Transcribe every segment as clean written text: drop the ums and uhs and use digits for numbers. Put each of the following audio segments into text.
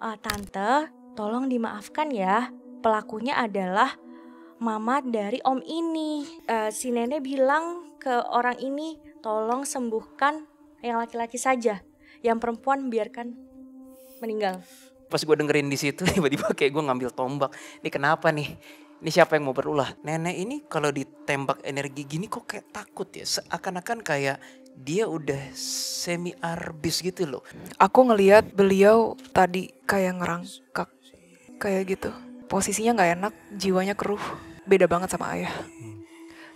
Tante, tolong dimaafkan ya. Pelakunya adalah mama dari om ini. Si nenek bilang ke orang ini, tolong sembuhkan yang laki-laki saja. Yang perempuan biarkan meninggal. Pas gue dengerin di situ tiba-tiba kayak gue ngambil tombak. Ini kenapa nih? Ini siapa yang mau berulah? Nenek ini kalau ditembak energi gini kok kayak takut ya. Seakan-akan kayak dia udah semi arbis gitu loh. Aku ngelihat beliau tadi kayak ngerangkak, kayak gitu. Posisinya nggak enak, jiwanya keruh, beda banget sama ayah.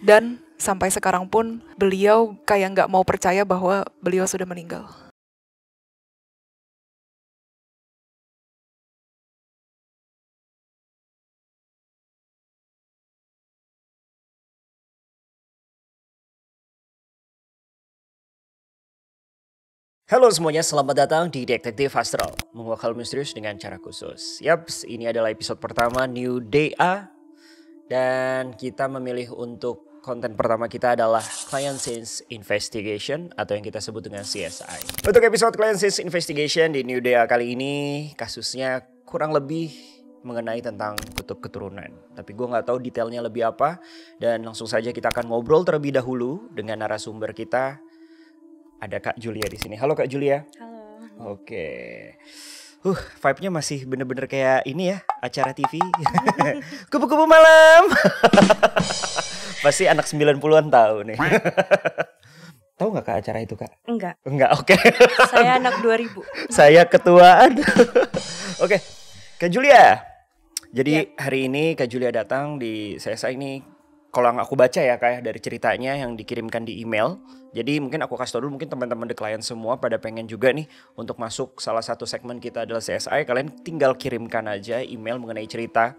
Dan sampai sekarang pun beliau kayak nggak mau percaya bahwa beliau sudah meninggal. Halo semuanya, selamat datang di Detektif Astral, menguak hal misterius dengan cara khusus. Yaps, ini adalah episode pertama New Day A. Dan kita memilih untuk konten pertama kita adalah Client Scenes Investigation, atau yang kita sebut dengan CSI. Untuk episode Client Scenes Investigation di New Day A kali ini, kasusnya kurang lebih mengenai tentang kutub keturunan. Tapi gue gak tahu detailnya lebih apa. Dan langsung saja kita akan ngobrol terlebih dahulu dengan narasumber kita. Ada Kak Julia di sini. Halo Kak Julia. Halo. Oke. Vibe-nya masih bener-bener kayak ini ya, acara TV. Kupu-kupu malam. Pasti anak 90-an tahu nih. Tahu gak Kak acara itu Kak? Enggak. Enggak, oke. Saya anak 2000. Saya ketuaan. Oke. Kak Julia. Jadi hari ini Kak Julia datang di CSI ini. Kalau yang aku baca ya kayak dari ceritanya yang dikirimkan di email. Jadi mungkin aku kasih tau dulu, mungkin teman-teman The Client semua pada pengen juga nih untuk masuk salah satu segmen kita adalah CSI. Kalian tinggal kirimkan aja email mengenai cerita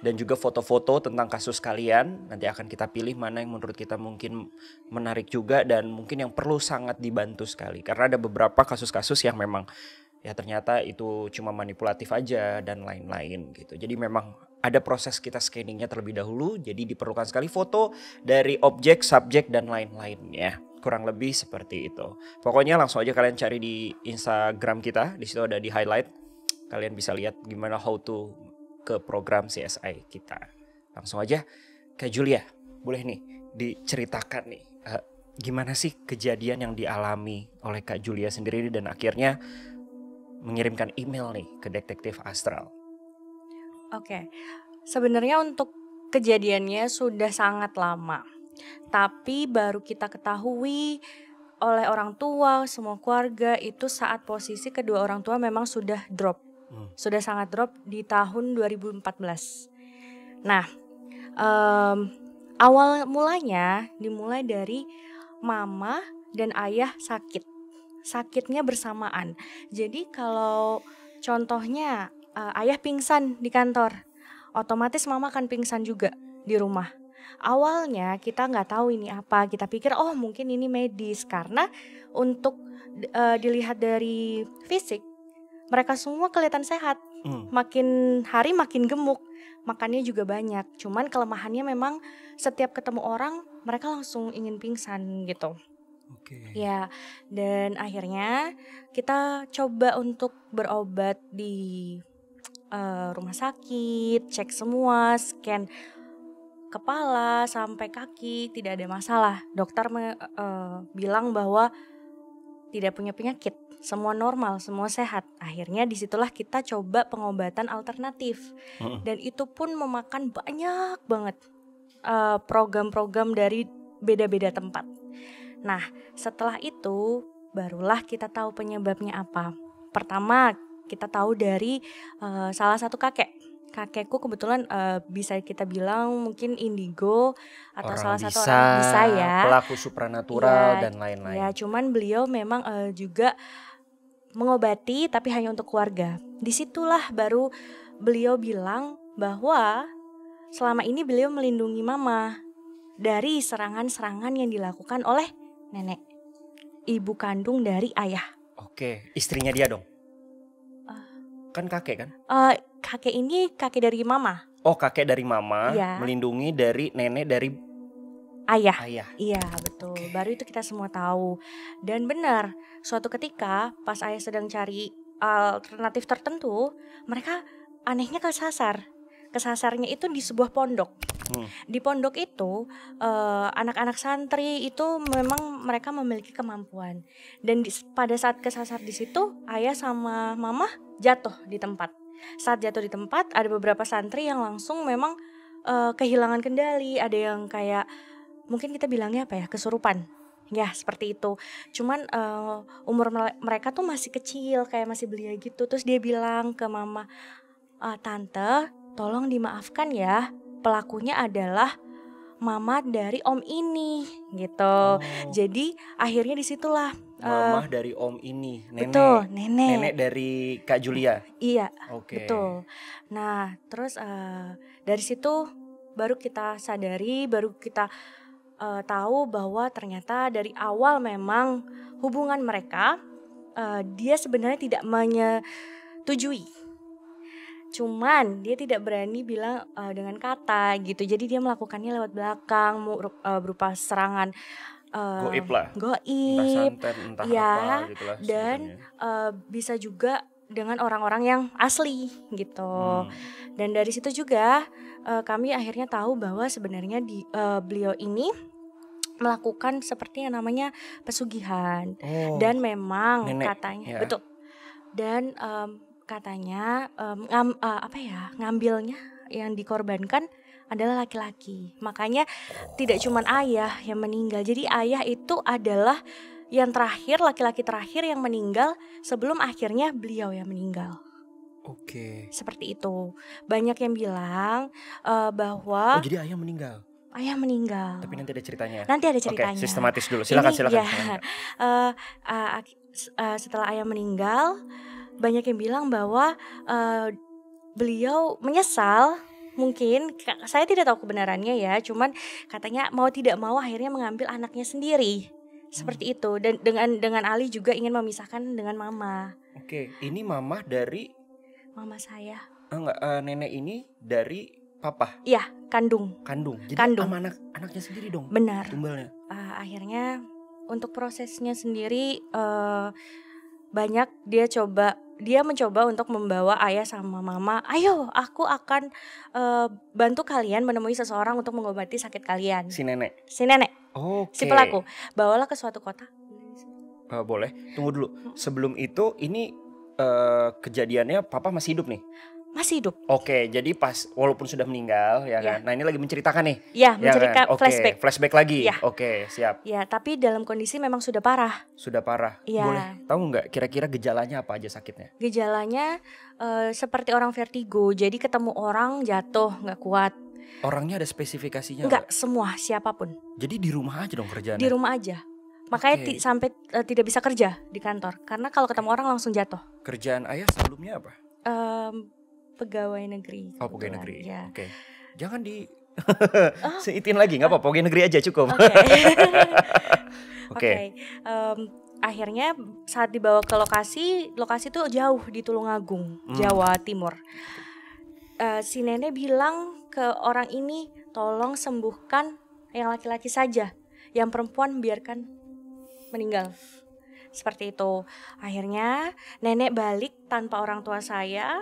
dan juga foto-foto tentang kasus kalian. Nanti akan kita pilih mana yang menurut kita mungkin menarik juga dan mungkin yang perlu sangat dibantu sekali. Karena ada beberapa kasus-kasus yang memang ya ternyata itu cuma manipulatif aja dan lain-lain gitu. Jadi memang ada proses kita scanningnya terlebih dahulu. Jadi diperlukan sekali foto dari objek, subjek dan lain-lainnya. Kurang lebih seperti itu. Pokoknya langsung aja kalian cari di Instagram kita. Di situ ada di highlight. Kalian bisa lihat gimana how to ke program CSI kita. Langsung aja Kak Julia, boleh nih diceritakan nih gimana sih kejadian yang dialami oleh Kak Julia sendiri dan akhirnya mengirimkan email nih ke Detektif Astral. Oke. Sebenarnya untuk kejadiannya sudah sangat lama. Tapi baru kita ketahui oleh orang tua, semua keluarga itu saat posisi kedua orang tua memang sudah drop. Sudah sangat drop di tahun 2014. Nah, awal mulanya dimulai dari mama dan ayah sakit. Sakitnya bersamaan. Jadi kalau contohnya ayah pingsan di kantor, otomatis mama akan pingsan juga di rumah. Awalnya kita nggak tahu ini apa, kita pikir mungkin ini medis karena untuk dilihat dari fisik mereka semua kelihatan sehat, makin hari makin gemuk, makannya juga banyak. Cuman kelemahannya memang setiap ketemu orang mereka langsung ingin pingsan gitu. Ya, dan akhirnya kita coba untuk berobat di rumah sakit, cek semua, scan kepala sampai kaki, tidak ada masalah. Dokter bilang bahwa tidak punya penyakit, semua normal, semua sehat. Akhirnya disitulah kita coba pengobatan alternatif. Dan itu pun memakan banyak banget program-program dari beda-beda tempat. Nah, setelah itu barulah kita tahu penyebabnya apa. Pertama, kita tahu dari salah satu kakekku kebetulan bisa kita bilang mungkin indigo atau Orang salah bisa, satu orang bisa ya, pelaku supranatural dan lain-lain. Ya, cuman beliau memang juga mengobati tapi hanya untuk keluarga. Disitulah baru beliau bilang bahwa selama ini beliau melindungi mama dari serangan-serangan yang dilakukan oleh nenek, ibu kandung dari ayah. Oke, istrinya dia dong? Kan kakek kan? Kakek ini kakek dari mama. Oh, kakek dari mama, Iya. melindungi dari nenek dari ayah. ayah. Iya, betul. Oke. Baru itu kita semua tahu. Dan benar, suatu ketika pas ayah sedang cari alternatif tertentu, mereka anehnya kesasarnya itu di sebuah pondok. Di pondok itu anak-anak santri itu memang mereka memiliki kemampuan, dan pada saat kesasar di situ ayah sama mama jatuh di tempat. Saat jatuh di tempat ada beberapa santri yang langsung memang kehilangan kendali, ada yang kayak mungkin kita bilangnya apa ya, kesurupan. Ya seperti itu. Cuman umur mereka tuh masih kecil, kayak masih belia gitu. Terus dia bilang ke mama, tante tolong dimaafkan ya, pelakunya adalah mama dari om ini gitu. Jadi akhirnya disitulah Mama dari om ini, nenek. betul, nenek. Nenek dari Kak Julia. Iya, Oke. betul. Nah terus dari situ baru kita sadari, baru kita tahu bahwa ternyata dari awal memang hubungan mereka dia sebenarnya tidak menyetujui. Cuman dia tidak berani bilang dengan kata gitu. Jadi dia melakukannya lewat belakang, berupa serangan Goib lah. Entah goib, santet, entah ya, apa gitu lah. dan bisa juga dengan orang-orang yang asli gitu. Dan dari situ juga kami akhirnya tahu bahwa sebenarnya beliau ini melakukan seperti yang namanya pesugihan. Dan memang nenek, katanya ya. betul. Dan katanya ngambilnya yang dikorbankan adalah laki-laki. Makanya tidak cuma ayah yang meninggal. Jadi ayah itu adalah yang terakhir, laki-laki terakhir yang meninggal sebelum akhirnya beliau yang meninggal. Oke. Seperti itu. Banyak yang bilang bahwa jadi ayah meninggal. Ayah meninggal. Tapi nanti ada ceritanya. Nanti ada ceritanya. Oke, sistematis dulu. Silakan. Setelah ayah meninggal, banyak yang bilang bahwa beliau menyesal. Mungkin saya tidak tahu kebenarannya ya, cuman katanya mau tidak mau akhirnya mengambil anaknya sendiri. Seperti itu. Dan dengan Ali juga ingin memisahkan dengan mama. Oke, ini mama dari mama saya. Nenek ini dari papa. Iya, kandung. Jadi kandung. sama anaknya sendiri dong. Benar. Tumbalnya. Akhirnya untuk prosesnya sendiri banyak dia mencoba untuk membawa ayah sama mama. Ayo, aku akan bantu kalian menemui seseorang untuk mengobati sakit kalian. Si nenek. Oke. Si pelaku. Bawalah ke suatu kota. Boleh. Tunggu dulu. Sebelum itu ini kejadiannya papa masih hidup nih? Masih hidup. Oke, jadi pas walaupun sudah meninggal ya kan. Nah, ini lagi menceritakan nih. Ya, menceritakan kan? Flashback lagi. Ya. Oke, siap. Ya, tapi dalam kondisi memang sudah parah. Ya. Boleh tahu nggak kira-kira gejalanya apa aja sakitnya? Gejalanya seperti orang vertigo. Jadi ketemu orang jatuh nggak kuat. Orangnya ada spesifikasinya? Enggak, semua siapapun. Jadi di rumah aja dong kerjaannya? Di rumah aja. Makanya sampai tidak bisa kerja di kantor. Karena kalau ketemu orang langsung jatuh. Kerjaan ayah sebelumnya apa? Pegawai negeri. Oh, pegawai negeri. Ya. Oke. Jangan seitin lagi, nggak apa-apa. Pegawai negeri aja cukup. Oke. Akhirnya saat dibawa ke lokasi itu jauh di Tulungagung, Jawa Timur. Si nenek bilang ke orang ini, tolong sembuhkan yang laki-laki saja, yang perempuan biarkan meninggal. Seperti itu. Akhirnya nenek balik tanpa orang tua saya,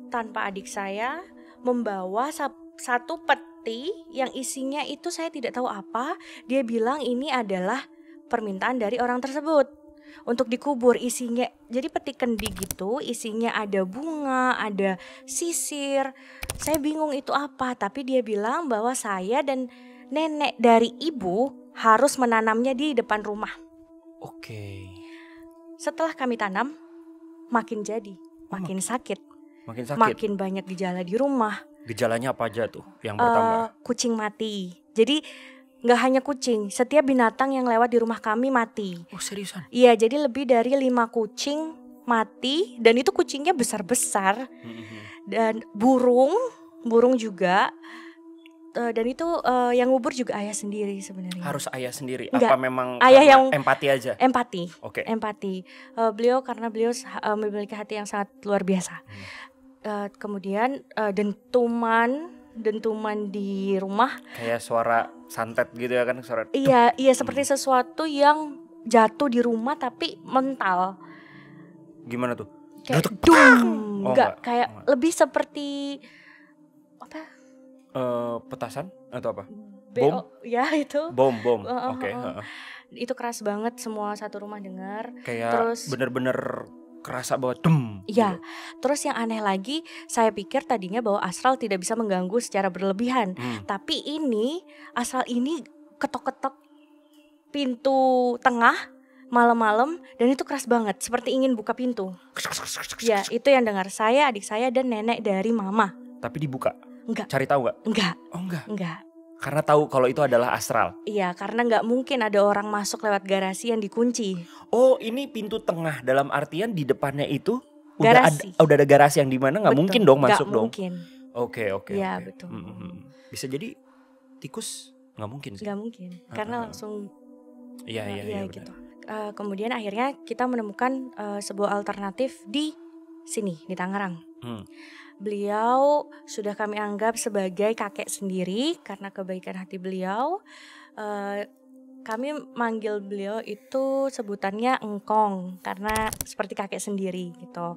tanpa adik saya, membawa satu peti yang isinya itu saya tidak tahu apa. Dia bilang ini adalah permintaan dari orang tersebut untuk dikubur. Isinya jadi peti kendi gitu, isinya ada bunga, ada sisir. Saya bingung itu apa, tapi dia bilang bahwa saya dan nenek dari ibu harus menanamnya di depan rumah. Oke. Setelah kami tanam, makin jadi, makin sakit. Makin banyak gejala di rumah. Gejalanya apa aja tuh yang bertambah? Kucing mati. Jadi gak hanya kucing, setiap binatang yang lewat di rumah kami mati. Oh, seriusan? Iya, jadi lebih dari 5 kucing mati. Dan itu kucingnya besar-besar. Dan burung juga. Dan itu yang ngubur juga ayah sendiri sebenarnya. Harus ayah sendiri? Enggak, apa memang ayah yang empati aja? Empati. Oke. Empati. Karena beliau memiliki hati yang sangat luar biasa. Kemudian dentuman di rumah. Kayak suara santet gitu ya kan? Suara. Iya, seperti sesuatu yang jatuh di rumah tapi mental. Gimana tuh? kayak Gerutuk. dum, Oh, enggak enggak. kayak Oh, lebih seperti apa? Petasan atau apa? BO ya itu. Bom. Heeh, Oke, heeh. heeh. Itu keras banget, semua satu rumah dengar. Kayak Terus bener-bener kerasa bahwa dem. ya, gitu. terus yang aneh lagi, saya pikir tadinya bahwa astral tidak bisa mengganggu secara berlebihan. Tapi ini, astral ini ketok-ketok pintu tengah malam-malam dan itu keras banget, seperti ingin buka pintu. Ya, itu yang dengar saya, adik saya dan nenek dari mama. Tapi dibuka. Enggak, Cari tahu nggak? enggak, Oh enggak. enggak. Karena tahu kalau itu adalah astral. Iya, karena nggak mungkin ada orang masuk lewat garasi yang dikunci. Oh, ini pintu tengah dalam artian di depannya itu udah Garasi. ada garasi yang di mana nggak Betul, mungkin dong nggak masuk dong. mungkin. Oke. Iya, oke. betul. Bisa jadi tikus nggak mungkin sih. Nggak mungkin, karena langsung Iya benar. gitu. Kemudian akhirnya kita menemukan sebuah alternatif di sini, di Tangerang. Beliau sudah kami anggap sebagai kakek sendiri karena kebaikan hati beliau. Kami manggil beliau itu sebutannya engkong karena seperti kakek sendiri gitu.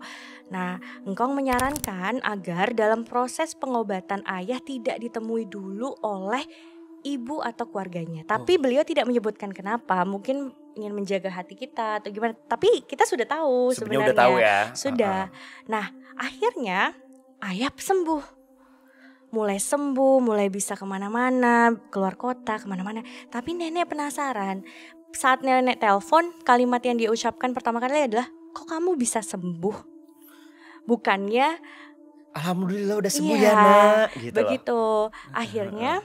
Nah, engkong menyarankan agar dalam proses pengobatan ayah tidak ditemui dulu oleh ibu atau keluarganya. Tapi beliau tidak menyebutkan kenapa. Mungkin ingin menjaga hati kita atau gimana. Tapi kita sudah tahu sebenarnya. Udah tahu ya. Sudah. Nah, akhirnya ayah sembuh. Mulai bisa kemana-mana, keluar kota, kemana-mana. Tapi nenek penasaran. Saat nenek telepon, kalimat yang dia ucapkan pertama kali adalah, kok kamu bisa sembuh? Bukannya, Alhamdulillah udah sembuh iya, ya nak. Gitu begitu. loh. Akhirnya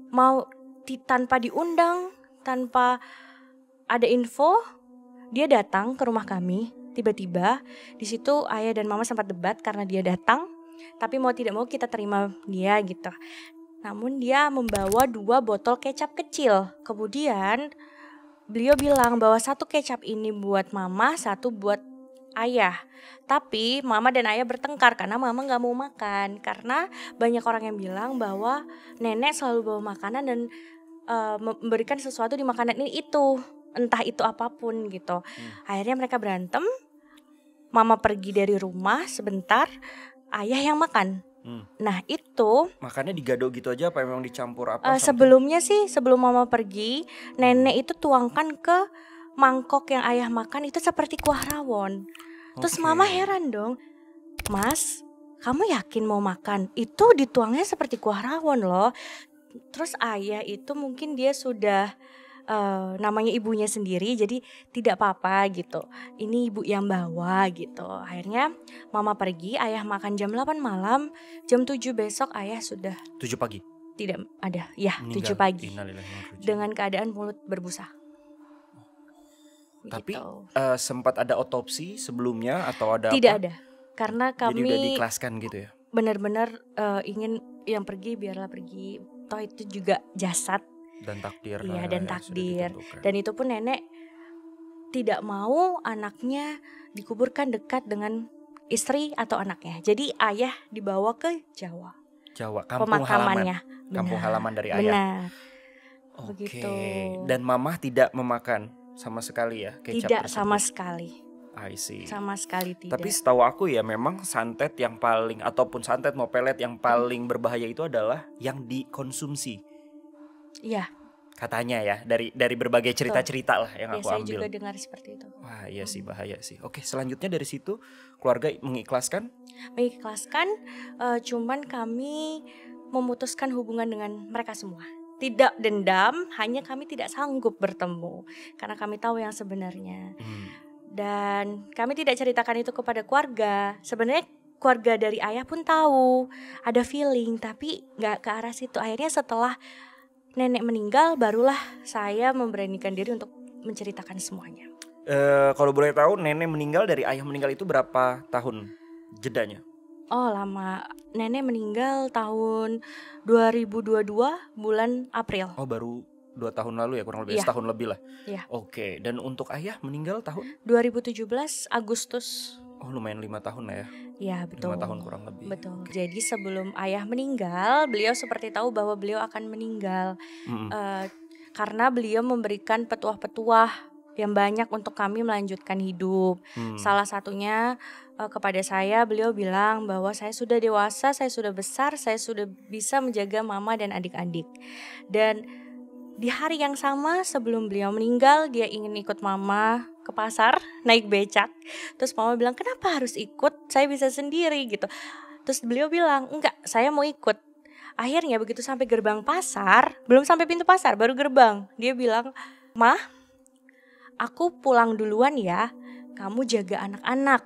mau tanpa diundang, tanpa ada info, dia datang ke rumah kami. Tiba-tiba di situ ayah dan mama sempat debat karena dia datang, tapi mau tidak mau kita terima dia gitu. Namun dia membawa 2 botol kecap kecil. Kemudian beliau bilang bahwa 1 kecap ini buat mama, 1 buat ayah. Tapi mama dan ayah bertengkar karena mama gak mau makan. Karena banyak orang yang bilang bahwa nenek selalu bawa makanan dan memberikan sesuatu di makanan ini itu. Entah itu apapun gitu. Akhirnya mereka berantem. Mama pergi dari rumah sebentar, ayah yang makan. Nah itu Makannya digado gitu aja apa memang dicampur apa? sebelumnya sih, sebelum mama pergi, nenek itu tuangkan ke mangkok yang ayah makan itu seperti kuah rawon. Terus mama heran dong, Mas, kamu yakin mau makan? Itu dituangnya seperti kuah rawon loh. Terus ayah itu mungkin dia sudah namanya ibunya sendiri, jadi tidak apa-apa gitu. Ini ibu yang bawa gitu. Akhirnya mama pergi, ayah makan jam 8 malam, jam 7 besok ayah sudah 7 pagi. tidak ada. Ya, 7 Meninggal. pagi. Innalillahi wa inna ilaihi raji'un. Dengan keadaan mulut berbusa. Tapi Gitu. sempat ada otopsi sebelumnya atau ada Tidak apa? ada. Karena Jadi udah kami diikhlaskan gitu ya. benar-benar ingin yang pergi biarlah pergi. Toh itu juga jasad. Dan takdir. Iya, lah dan ya, sudah takdir. ditentukan. Dan itu pun nenek tidak mau anaknya dikuburkan dekat dengan istri atau anaknya. Jadi ayah dibawa ke Jawa. Jawa, kampung halaman. Pemakamannya. Kampung Benar. halaman dari ayah. Benar. Oke. Begitu. Dan mamah tidak memakan sama sekali ya kecap Tidak tersebut? sama sekali. I see. Sama sekali tidak. Tapi setahu aku ya memang santet yang paling ataupun santet mau pelet yang paling berbahaya itu adalah yang dikonsumsi. Iya. Katanya ya dari berbagai cerita-cerita lah yang Ya, aku saya ambil. juga dengar seperti itu. Wah iya sih bahaya sih. Oke selanjutnya dari situ keluarga mengikhlaskan. Mengikhlaskan, cuman kami memutuskan hubungan dengan mereka semua. Tidak dendam, hanya kami tidak sanggup bertemu karena kami tahu yang sebenarnya. Dan kami tidak ceritakan itu kepada keluarga. Sebenarnya keluarga dari ayah pun tahu, ada feeling, tapi nggak ke arah situ. Akhirnya setelah nenek meninggal, barulah saya memberanikan diri untuk menceritakan semuanya. Kalau boleh tahu nenek meninggal dari ayah meninggal itu berapa tahun jedanya? Oh lama, nenek meninggal tahun 2022 bulan April. Oh baru 2 tahun lalu ya kurang lebih Iya. setahun lebih lah. Iya. Oke dan untuk ayah meninggal tahun? 2017 Agustus. Oh lumayan 5 tahun lah ya. Ya betul. 5 tahun kurang lebih. Betul. Jadi sebelum ayah meninggal, beliau seperti tahu bahwa beliau akan meninggal. Karena beliau memberikan petuah-petuah yang banyak untuk kami melanjutkan hidup. Salah satunya kepada saya, beliau bilang bahwa saya sudah dewasa, saya sudah besar, saya sudah bisa menjaga mama dan adik-adik. Dan di hari yang sama sebelum beliau meninggal, dia ingin ikut mama ke pasar naik becak. Terus mama bilang, kenapa harus ikut? Saya bisa sendiri gitu. Terus beliau bilang, enggak, saya mau ikut. Akhirnya begitu sampai gerbang pasar, belum sampai pintu pasar, baru gerbang, dia bilang, "Mah, aku pulang duluan ya, kamu jaga anak-anak."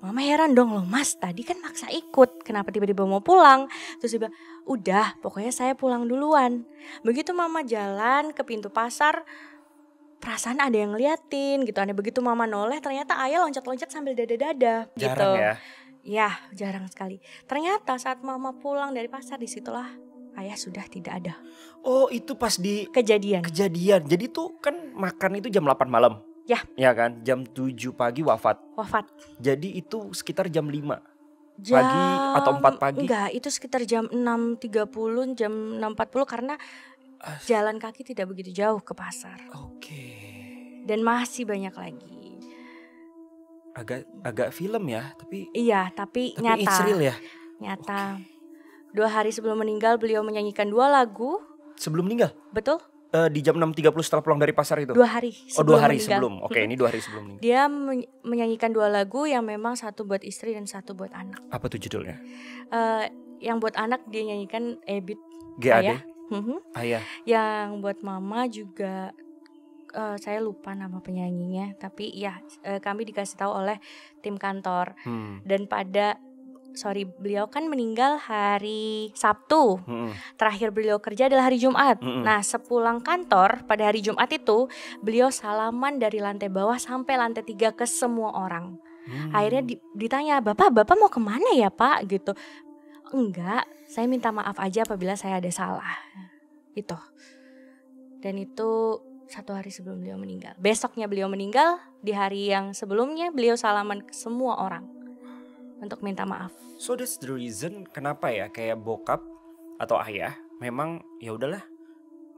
Mama heran dong, loh Mas tadi kan maksa ikut, kenapa tiba-tiba mau pulang? Terus dia bilang, udah pokoknya saya pulang duluan. Begitu mama jalan ke pintu pasar, perasaan ada yang ngeliatin gitu. Begitu mama noleh, ternyata ayah loncat-loncat sambil dada-dada gitu. Jarang ya? Ya, jarang sekali. Ternyata saat mama pulang dari pasar, disitulah ayah sudah tidak ada. Oh itu pas di Kejadian. Jadi tuh kan makan itu jam 8 malam. Ya kan, jam 7 pagi wafat. Jadi itu sekitar jam 5 pagi atau 4 pagi? Enggak, itu sekitar jam 6.30, jam 6.40 karena jalan kaki tidak begitu jauh ke pasar. Oke. Dan masih banyak lagi. Agak film ya, tapi iya, tapi nyata. It's real ya? Nyata. 2 hari sebelum meninggal beliau menyanyikan 2 lagu. Sebelum meninggal? Betul. Di jam 6.30 setelah pulang dari pasar itu? 2 hari sebelum 2 hari meninggal. sebelum. Oke, ini 2 hari sebelum meninggal. Dia menyanyikan 2 lagu yang memang satu buat istri dan satu buat anak. Apa tuh judulnya? Yang buat anak dia nyanyikan Ebit GAD? Ayah. Yang buat mama juga saya lupa nama penyanyinya, tapi ya kami dikasih tahu oleh tim kantor. Dan beliau kan meninggal hari Sabtu. Terakhir beliau kerja adalah hari Jumat. Nah, sepulang kantor pada hari Jumat itu, beliau salaman dari lantai bawah sampai lantai 3 ke semua orang. Akhirnya ditanya, Bapak mau kemana ya Pak? Gitu. Enggak, saya minta maaf aja apabila saya ada salah. Itu. Dan itu 1 hari sebelum beliau meninggal. Besoknya beliau meninggal, di hari yang sebelumnya beliau salaman ke semua orang untuk minta maaf. So that's the reason kenapa ya kayak bokap atau ayah memang ya udahlah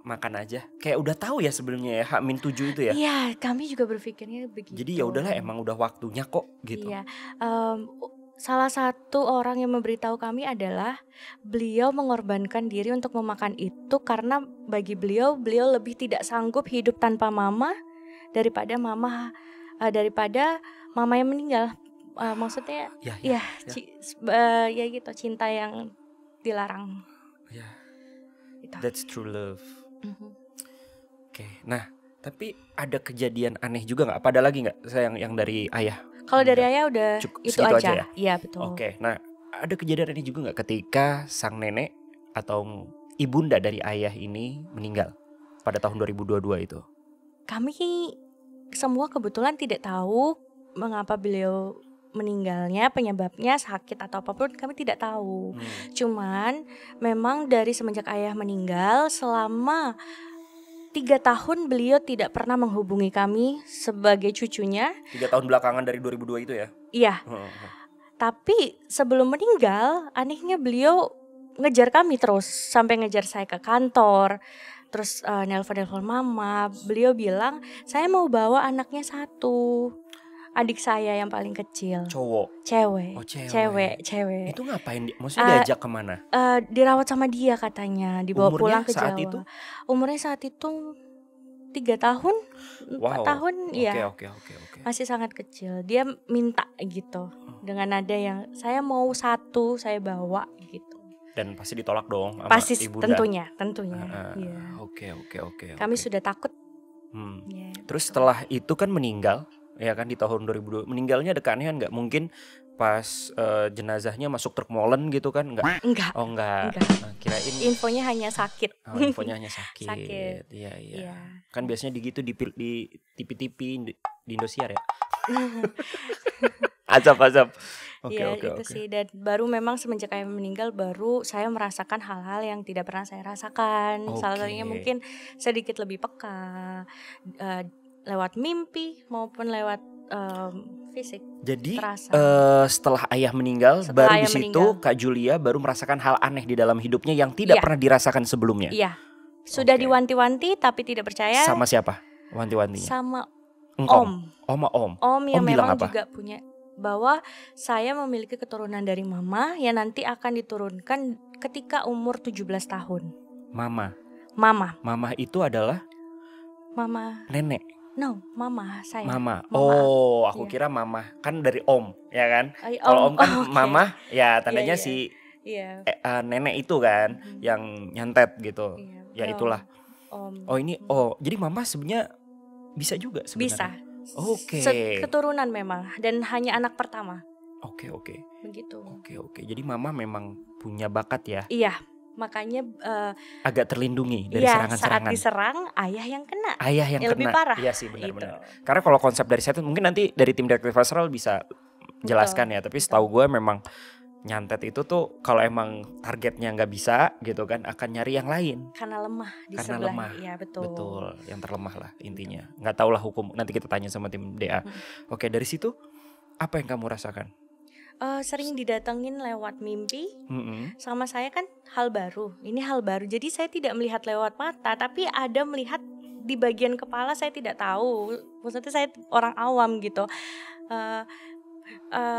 makan aja. Kayak udah tahu ya sebelumnya ya H-7 itu ya. Iya, kami juga berpikirnya begitu. Jadi ya udahlah emang udah waktunya kok gitu. Iya. Salah satu orang yang memberitahu kami adalah beliau mengorbankan diri untuk memakan itu karena bagi beliau lebih tidak sanggup hidup tanpa mama daripada mama yang meninggal. Maksudnya ya gitu, cinta yang dilarang. Ya. Gitu. That's true love. Oke, nah tapi ada kejadian aneh juga nggak? Ada lagi nggak sayang yang dari ayah? Kalau dari ayah udah itu aja. Ya? Iya betul. Oke, nah ada kejadian aneh juga nggak ketika sang nenek atau ibunda dari ayah ini meninggal pada tahun 2022 itu? Kami semua kebetulan tidak tahu mengapa beliau meninggalnya, penyebabnya sakit atau apapun kami tidak tahu. Cuman memang dari semenjak ayah meninggal selama 3 tahun beliau tidak pernah menghubungi kami sebagai cucunya. 3 tahun belakangan dari 2002 itu ya? Iya. Tapi sebelum meninggal, anehnya beliau ngejar kami terus, sampai ngejar saya ke kantor. Terus nelpon mama, beliau bilang, saya mau bawa anaknya 1. Adik saya yang paling kecil. Cowok? Cewek. Oh cewek. Cewek. Itu ngapain? Maksudnya diajak kemana? Dirawat sama dia katanya, dibawa pulang ke Jawa. Itu? Umurnya saat itu 3 tahun, 4 tahun, ya. Oke. Masih sangat kecil. Dia minta gitu, dengan nada yang saya mau 1, saya bawa gitu. Dan pasti ditolak dong sama pasti, ibunda. tentunya. Iya. Oke. Kami sudah takut. Terus setelah itu kan meninggal, ya kan di tahun 2002. Meninggalnya ada keanehan nggak? Mungkin pas jenazahnya masuk truk molen gitu kan? Enggak. Oh enggak. Nah, kirain infonya hanya sakit. Infonya hanya sakit. Sakit. Iya. Kan biasanya di TV-TV di Indosiar ya. Azab. Oke. Sih. Dan baru memang semenjak ayah meninggal baru saya merasakan hal-hal yang tidak pernah saya rasakan. Salah satunya mungkin sedikit lebih peka lewat mimpi maupun lewat fisik. Jadi setelah ayah meninggal, baru di situ Kak Julia baru merasakan hal aneh di dalam hidupnya yang tidak pernah dirasakan sebelumnya. Iya. Sudah diwanti-wanti tapi tidak percaya. Sama siapa? wanti-wantinya? sama Engkong. Om om yang bilang memang apa? juga punya bahwa saya memiliki keturunan dari mama yang nanti akan diturunkan ketika umur 17 tahun. Mama itu adalah Mama, nenek. no, mama saya. Mama. Mama. Oh, aku Iya. kira mama. Kan dari om, ya kan? Ay, Kalau om kan oh, oke. mama, ya tandanya Iya. si Iya. nenek itu kan Mhm. yang nyantet gitu. Iya. Ya No, itulah. Om. Oh ini, oh jadi mama sebenarnya bisa juga Bisa. sebenarnya. Oke. Keturunan memang dan hanya anak pertama. Oke. Begitu. Jadi mama memang punya bakat ya. Iya, makanya Agak terlindungi dari iya, saat serangan-serangan. diserang ayah yang kena. Ayah yang Lebih kena. parah. Iya sih Itu. benar-benar. Karena kalau konsep dari saya mungkin nanti dari tim Detektif Astral bisa jelaskan ya. Tapi setahu gue memang nyantet itu tuh kalau emang targetnya nggak bisa gitu kan akan nyari yang lain. Karena lemah di Karena sebelah. lemah. Iya, betul. Betul, yang terlemah lah intinya. Nggak tahu lah hukum. Nanti kita tanya sama tim DA. Oke, dari situ apa yang kamu rasakan? Sering didatengin lewat mimpi. Mm-mm. Sama saya kan hal baru. Ini hal baru. Jadi saya tidak melihat lewat mata, tapi ada melihat di bagian kepala. Saya tidak tahu. Maksudnya saya orang awam gitu.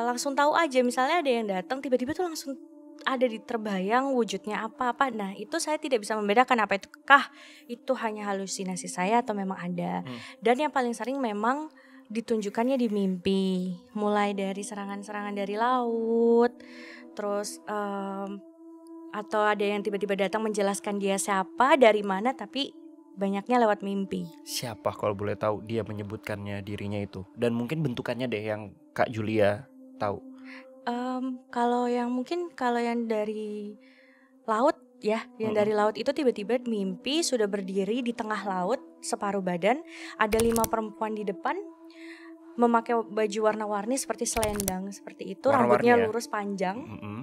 Langsung tahu aja. Misalnya ada yang datang, tiba-tiba tuh langsung ada di terbayang wujudnya apa-apa. Nah itu saya tidak bisa membedakan apa itu kah itu hanya halusinasi saya atau memang ada. Dan yang paling sering memang ditunjukkannya di mimpi, mulai dari serangan-serangan dari laut, terus atau ada yang tiba-tiba datang menjelaskan dia siapa, dari mana, tapi banyaknya lewat mimpi. Siapa kalau boleh tahu dia menyebutkannya dirinya itu? Dan mungkin bentukannya deh yang Kak Julia tahu. Kalau yang dari laut ya, yang dari laut itu tiba-tiba mimpi sudah berdiri di tengah laut, separuh badan, ada 5 perempuan di depan, memakai baju warna-warni seperti selendang seperti itu, Warna-warni rambutnya ya? lurus panjang. Mm-mm.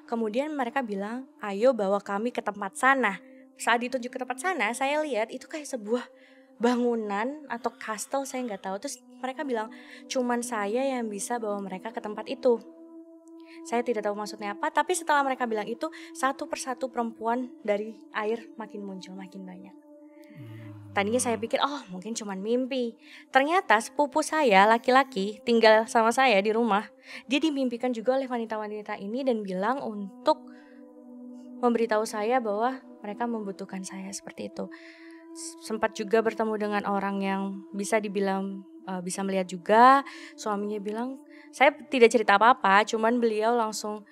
Kemudian mereka bilang, ayo bawa kami ke tempat sana. Saat ditunjuk ke tempat sana, saya lihat itu kayak sebuah bangunan atau kastel, saya nggak tahu. Terus mereka bilang, cuman saya yang bisa bawa mereka ke tempat itu. Saya tidak tahu maksudnya apa, tapi setelah mereka bilang itu, satu persatu perempuan dari air makin muncul, makin banyak. Tadinya saya pikir, oh mungkin cuman mimpi. Ternyata sepupu saya, laki-laki, tinggal sama saya di rumah. Dia dimimpikan juga oleh wanita-wanita ini dan bilang untuk memberitahu saya bahwa mereka membutuhkan saya seperti itu. Sempat juga bertemu dengan orang yang bisa dibilang bisa melihat juga. Suaminya bilang, saya tidak cerita apa-apa, cuman beliau langsung,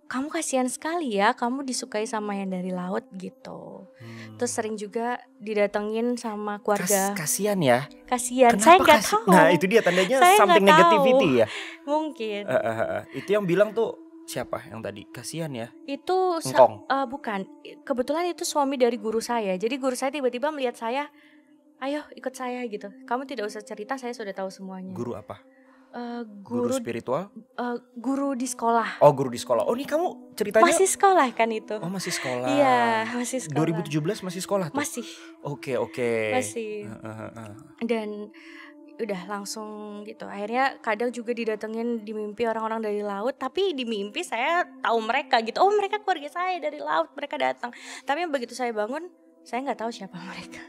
kamu kasihan sekali ya, kamu disukai sama yang dari laut gitu. Terus sering juga didatengin sama keluarga. Kasian ya. Kasihan, Kenapa saya nggak kasi- tahu. Nah itu dia tandanya Saya something nggak tahu. negativity ya. Mungkin Itu yang bilang tuh siapa yang tadi? Kasian ya. itu Engkong. bukan. Kebetulan itu suami dari guru saya. Jadi guru saya tiba-tiba melihat saya, ayo ikut saya gitu. Kamu tidak usah cerita, saya sudah tahu semuanya. Guru apa? Guru spiritual? guru di sekolah. Oh guru di sekolah. Oh ini kamu ceritanya? Masih sekolah kan itu? Oh masih sekolah. Iya, masih sekolah. 2017 masih sekolah tuh? Masih. Oke. Masih. Dan udah langsung gitu. Akhirnya kadang juga didatengin di mimpi orang-orang dari laut, tapi di mimpi saya tahu mereka gitu. Oh, mereka keluarga saya dari laut, mereka datang. Tapi begitu saya bangun, saya nggak tahu siapa mereka.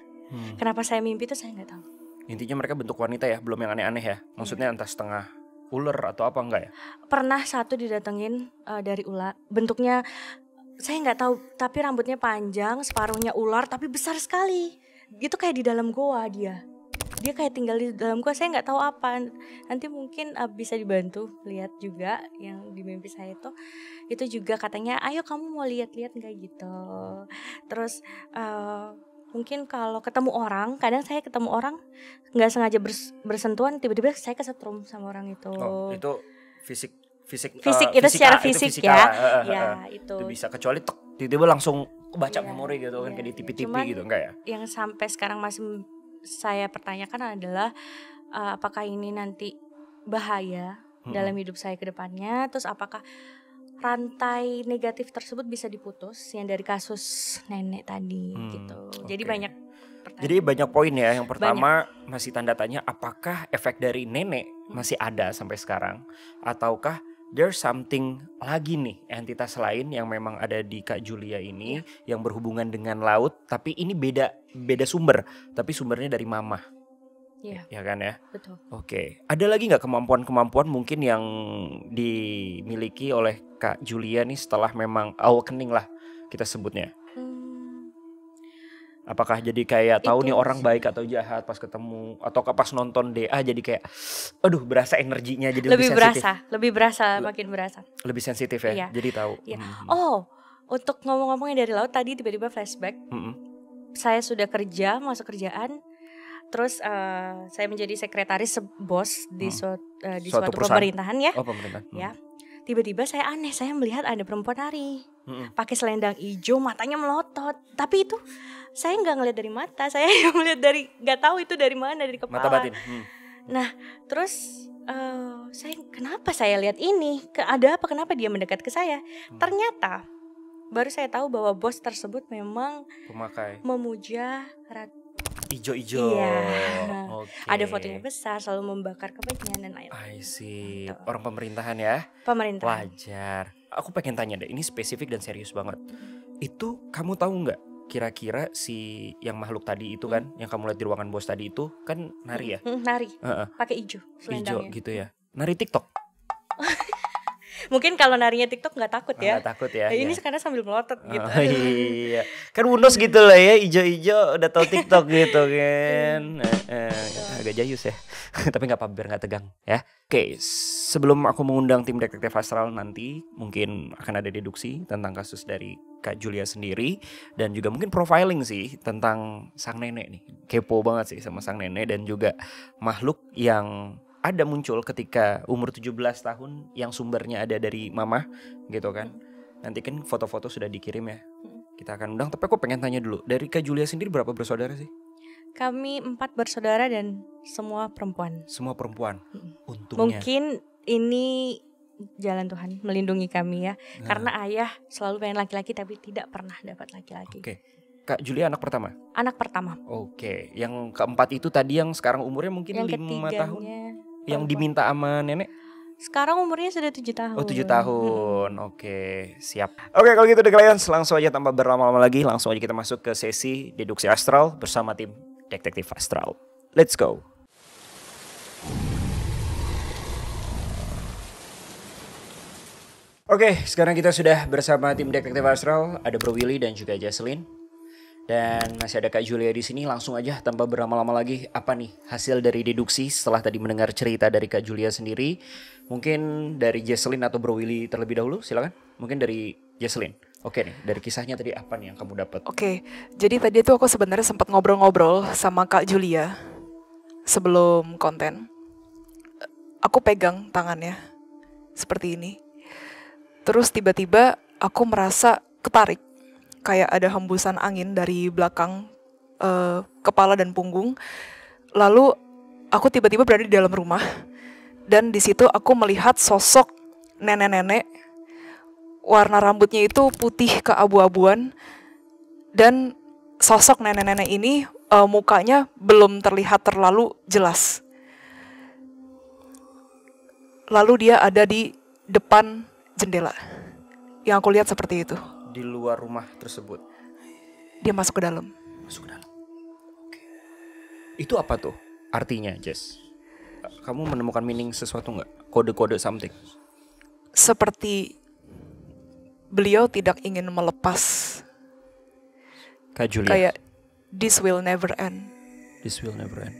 Kenapa saya mimpi itu saya nggak tahu. Intinya mereka bentuk wanita ya, belum yang aneh-aneh ya. Maksudnya entah setengah ular atau apa enggak ya? Pernah satu didatengin dari ular, bentuknya saya nggak tahu, tapi rambutnya panjang, separuhnya ular, tapi besar sekali. Itu kayak di dalam goa dia kayak tinggal di dalam gua, saya nggak tahu apa. Nanti mungkin bisa dibantu lihat juga yang di mimpi saya itu juga katanya, ayo kamu mau lihat-lihat nggak gitu. Terus mungkin kalau ketemu orang, kadang saya ketemu orang nggak sengaja bersentuhan, tiba-tiba saya kesetrum sama orang itu. Oh itu fisik itu secara fisik ya. Ya itu. Itu bisa kecuali tiba-tiba langsung kebaca Iya, memori gitu kan iya, kayak di iya. TV-TV Cuman gitu enggak ya? Yang sampai sekarang masih saya pertanyakan adalah apakah ini nanti bahaya dalam hidup saya ke depannya, terus apakah rantai negatif tersebut bisa diputus yang dari kasus nenek tadi gitu. Jadi oke. banyak pertanyaan. Jadi banyak poin ya. Yang pertama masih tanda tanya apakah efek dari nenek masih ada sampai sekarang, ataukah there's something lagi nih, entitas lain yang memang ada di Kak Julia ini yang berhubungan dengan laut, tapi ini beda sumber, tapi sumbernya dari mama. Iya, ya kan ya? betul. Oke, ada lagi nggak kemampuan-kemampuan mungkin yang dimiliki oleh Kak Julia nih setelah memang awakening lah kita sebutnya? Hmm, Apakah jadi kayak tahu nih Itu orang sih. baik atau jahat pas ketemu, atau pas nonton DA jadi kayak, aduh berasa energinya jadi lebih sensitif, lebih berasa, Le- makin berasa. lebih sensitif ya, Iya, jadi tahu. iya. Oh, untuk ngomong-ngomongnya dari laut tadi tiba-tiba flashback. Mm-mm. Saya sudah kerja, masuk kerjaan. Terus saya menjadi sekretaris bos di Suatu suatu perusahaan. pemerintahan ya. Oh pemerintah. Ya. Tiba-tiba saya aneh, saya melihat ada perempuan nari. Mm-mm. Pakai selendang hijau, matanya melotot. Tapi itu saya nggak ngeliat dari mata, saya yang melihat dari, nggak tahu itu dari mana, dari kepala. Mata batin. Nah, terus saya kenapa saya lihat ini? Ada apa? Kenapa dia mendekat ke saya? Ternyata baru saya tahu bahwa bos tersebut memang Pemakai memuja ijo-ijo. Iya. Oke. ada fotonya besar, selalu membakar kebencian dan lain-lain. I see. Gitu. Orang pemerintahan ya. Pemerintah. Wajar. Aku pengen tanya deh, ini spesifik dan serius banget. Itu kamu tahu nggak? Kira-kira si yang makhluk tadi itu kan, yang kamu lihat di ruangan bos tadi itu kan nari ya? Nari. Heeh. Pakai hijau Ijo selendangnya. gitu ya. Nari TikTok. Mungkin kalau narinya TikTok nggak takut ya. Nggak takut ya. Ini ya. sekarang sambil melotot gitu. Oh, iya. Kan Wunos gitu lah ya, ijo-ijo udah tahu TikTok gitu kan. Agak jayus ya. Tapi nggak apa-apa biar nggak tegang ya. Oke, sebelum aku mengundang tim detektif astral nanti, mungkin akan ada deduksi tentang kasus dari Kak Julia sendiri dan juga mungkin profiling sih tentang sang nenek nih. Kepo banget sih sama sang nenek dan juga makhluk yang ada muncul ketika umur 17 tahun yang sumbernya ada dari mama gitu kan. Nanti kan foto-foto sudah dikirim ya. Kita akan undang, tapi aku pengen tanya dulu, dari Kak Julia sendiri berapa bersaudara sih? Kami 4 bersaudara dan semua perempuan. Semua perempuan. Untungnya. Mungkin ini jalan Tuhan melindungi kami ya. Karena ayah selalu pengen laki-laki tapi tidak pernah dapat laki-laki. Oke. Kak Julia anak pertama? Anak pertama. Oke. Yang keempat itu tadi yang sekarang umurnya mungkin Yang 5 tahun. ketiganya Yang perempuan. diminta sama nenek? Sekarang umurnya sudah 7 tahun. Oh 7 tahun. Oke, siap. Oke, kalau gitu The Clients, langsung aja tanpa berlama-lama lagi, langsung aja kita masuk ke sesi deduksi astral bersama tim detektif astral. Let's go. Oke, sekarang kita sudah bersama tim detektif astral, ada Bro Willy dan juga Jesselyn. Dan masih ada Kak Julia di sini. Langsung aja tanpa berlama-lama lagi, apa nih hasil dari deduksi setelah tadi mendengar cerita dari Kak Julia sendiri? Mungkin dari Jesselyn atau Bro Willy terlebih dahulu, silakan. Mungkin dari Jesselyn. Oke nih, dari kisahnya tadi apa nih yang kamu dapat? Oke, jadi tadi tuh aku sebenarnya sempat ngobrol-ngobrol sama Kak Julia sebelum konten. Aku pegang tangannya seperti ini. Terus tiba-tiba aku merasa ketarik. Kayak ada hembusan angin dari belakang kepala dan punggung. Lalu aku tiba-tiba berada di dalam rumah. Dan di situ aku melihat sosok nenek-nenek. Warna rambutnya itu putih keabu-abuan. Dan sosok nenek-nenek ini mukanya belum terlihat terlalu jelas. Lalu dia ada di depan jendela. Yang aku lihat seperti itu. Di luar rumah tersebut. Dia masuk ke dalam. Masuk ke dalam. Oke. Itu apa tuh artinya, Jess? Kamu menemukan meaning sesuatu nggak? Kode-kode something? Seperti beliau tidak ingin melepas. Kak Julia. Kayak this will never end. This will never end.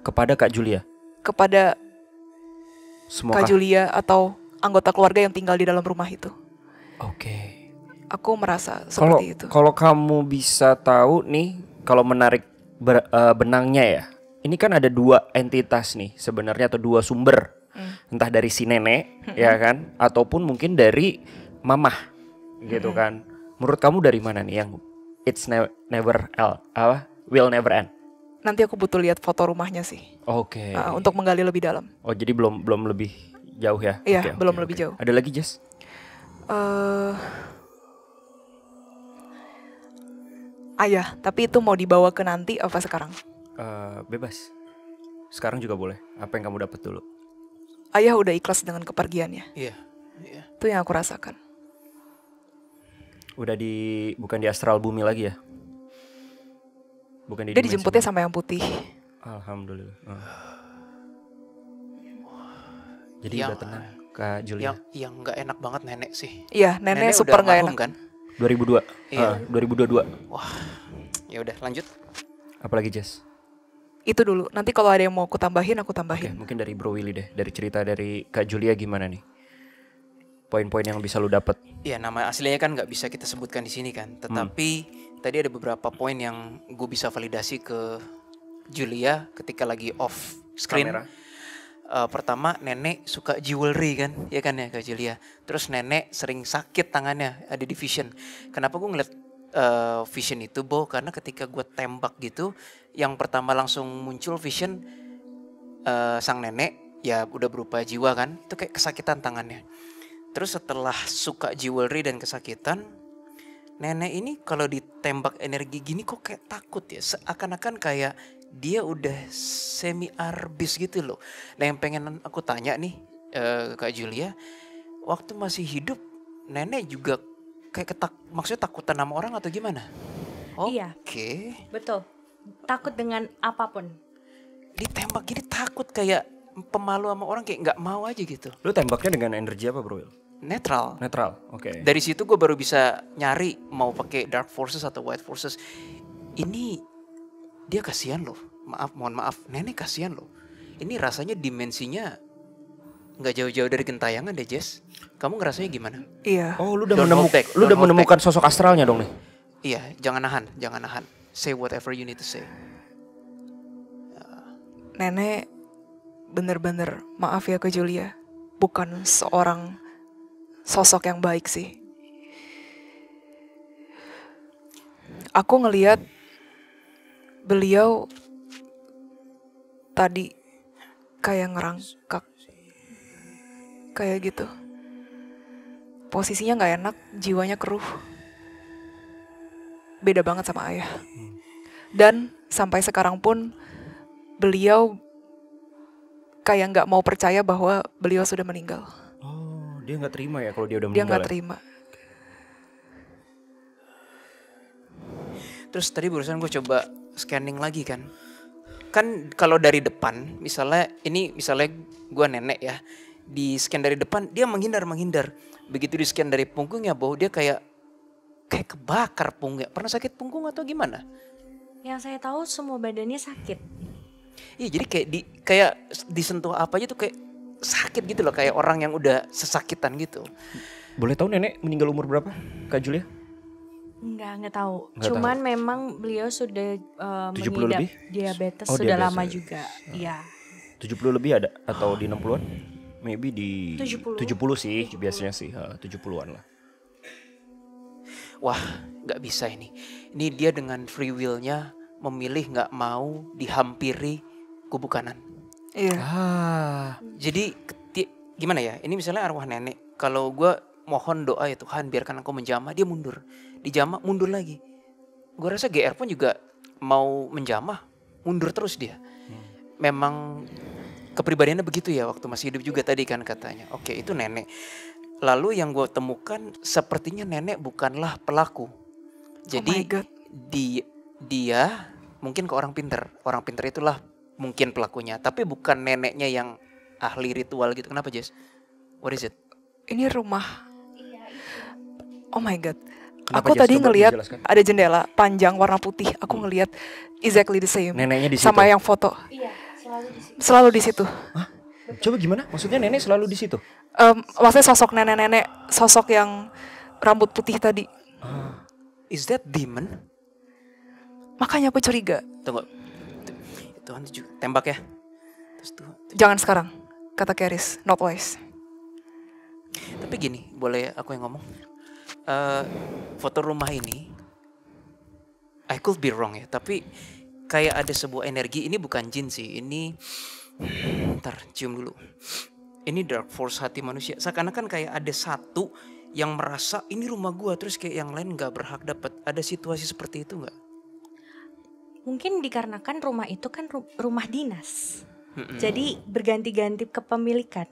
Kepada Kak Julia. Kepada Semua Kak Julia atau anggota keluarga yang tinggal di dalam rumah itu. Oke. Aku merasa seperti itu. Kalau kamu bisa tahu nih, kalau menarik benangnya ya, ini kan ada dua entitas nih sebenarnya atau dua sumber, entah dari si nenek ya kan, ataupun mungkin dari mamah gitu kan. Menurut kamu dari mana nih yang will never end? Nanti aku butuh lihat foto rumahnya sih. Oke. Untuk menggali lebih dalam. Oh jadi belum lebih jauh ya? Iya, belum lebih jauh. Ada lagi Jess? Ayah, tapi itu mau dibawa ke nanti apa sekarang? Bebas. Sekarang juga boleh. Apa yang kamu dapat dulu? Ayah udah ikhlas dengan kepergiannya. Iya. Itu yang aku rasakan. Udah bukan di astral bumi lagi ya? Bukan di Dia dimensi dijemputnya bumi. sama yang putih. Alhamdulillah. Jadi Yang- udah tenang Kak Julia. Yang nggak enak banget nenek sih. Iya, nenek Nenek super udah nggak almarhum enak. kan? 2002. Iya. 2022. Ya udah lanjut. Apalagi Jess? Itu dulu. Nanti kalau ada yang mau aku tambahin, aku Oke, tambahin. mungkin dari Bro Willy deh. Dari cerita dari Kak Julia gimana nih? Poin-poin yang bisa lu dapat. Ya nama aslinya kan nggak bisa kita sebutkan di sini kan. Tetapi tadi ada beberapa poin yang gue bisa validasi ke Julia ketika lagi off screen. Kamera. Pertama nenek suka jewelry kan, ya kan ya Kak Julia. Terus nenek sering sakit tangannya ada di vision. Kenapa gue ngeliat vision itu Bo? Karena ketika gue tembak gitu, yang pertama langsung muncul vision sang nenek ya udah berupa jiwa kan, itu kayak kesakitan tangannya. Terus setelah suka jewelry dan kesakitan, nenek ini kalau ditembak energi gini kok kayak takut ya. Seakan-akan kayak dia udah semi arbis gitu loh. Nah yang pengen aku tanya nih Kak Julia, waktu masih hidup nenek juga kayak maksudnya takutan sama orang atau gimana? Iya. Oke. Betul. Takut dengan apapun. Ditembak gini takut kayak pemalu sama orang kayak nggak mau aja gitu. Lu tembaknya dengan energi apa Bro Will? Netral. Netral. Oke. Dari situ gue baru bisa nyari mau pakai dark forces atau white forces. Ini dia kasihan loh. Mohon maaf, nenek kasihan loh. Ini rasanya dimensinya nggak jauh-jauh dari gentayangan deh Jess. Kamu ngerasanya gimana? Iya. Oh, lu udah Don't hold back, lu don't udah hold menemukan sosok astralnya dong nih. Iya, jangan nahan. Say whatever you need to say. Nenek bener-bener maaf ya ke Julia. Bukan seorang sosok yang baik sih. Aku ngelihat beliau tadi kayak ngerangkak. Kayak gitu. Posisinya nggak enak, jiwanya keruh. Beda banget sama ayah. Dan sampai sekarang pun beliau kayak nggak mau percaya bahwa beliau sudah meninggal. Oh, dia nggak terima ya kalau dia udah Dia meninggal. nggak ya? terima. Terus tadi barusan gue coba scanning lagi kan. Kan kalau dari depan, misalnya gue nenek ya. Di scan dari depan dia menghindar. Begitu di scan dari punggungnya bahwa dia kayak kebakar punggungnya. Pernah sakit punggung atau gimana? Yang saya tahu semua badannya sakit. Iya jadi kayak disentuh apa aja tuh kayak sakit gitu loh. Kayak orang yang udah sesakitan gitu. Boleh tahu nenek meninggal umur berapa, Kak Julia? Nggak tahu. Nggak Cuman memang beliau sudah 70 mengidap lebih? diabetes Oh, sudah diabetes. lama juga. Iya. 70 lebih ada atau di 60-an? Maybe di 70. 70 sih biasanya sih, 70-an lah. Wah gak bisa ini. Ini dia dengan free will-nya memilih gak mau dihampiri kubu kanan. Iya. Jadi gimana ya? Ini misalnya arwah nenek. Kalau gue mohon doa ya Tuhan biarkan aku menjamah, dia mundur. Dijamah mundur lagi. Gue rasa GR pun juga mau menjamah, mundur terus dia. Memang kepribadiannya begitu ya waktu masih hidup juga tadi kan katanya. Oke itu nenek. Lalu yang gue temukan sepertinya nenek bukanlah pelaku. Jadi Oh my God. dia mungkin ke orang pinter. Orang pinter itulah mungkin pelakunya. Tapi bukan neneknya yang ahli ritual gitu. Kenapa Jess? What is it? Ini rumah. Oh my God. Kenapa, Aku Jess? tadi Coba ngelihat dijelaskan. ada jendela panjang warna putih. Aku ngelihat exactly the same. Neneknya di situ. Sama yang foto. Iya, selalu di situ. Selalu di situ. Coba gimana? Maksudnya nenek selalu di situ? Maksudnya sosok nenek-nenek, sosok yang rambut putih tadi. Is that demon? Makanya aku curiga. Tunggu. Tuhan tembak ya. Terus tuh. Jangan sekarang, kata Keris, not wise. Tapi gini, boleh aku yang ngomong? Foto rumah ini, I could be wrong ya, tapi kayak ada sebuah energi. Ini bukan jin sih, ini, ntar cium dulu. Ini dark force hati manusia. Seakan-akan kayak ada satu yang merasa ini rumah gua, terus kayak yang lain nggak berhak dapat. Ada situasi seperti itu nggak? Mungkin dikarenakan rumah itu kan rumah dinas. Jadi berganti-ganti kepemilikan.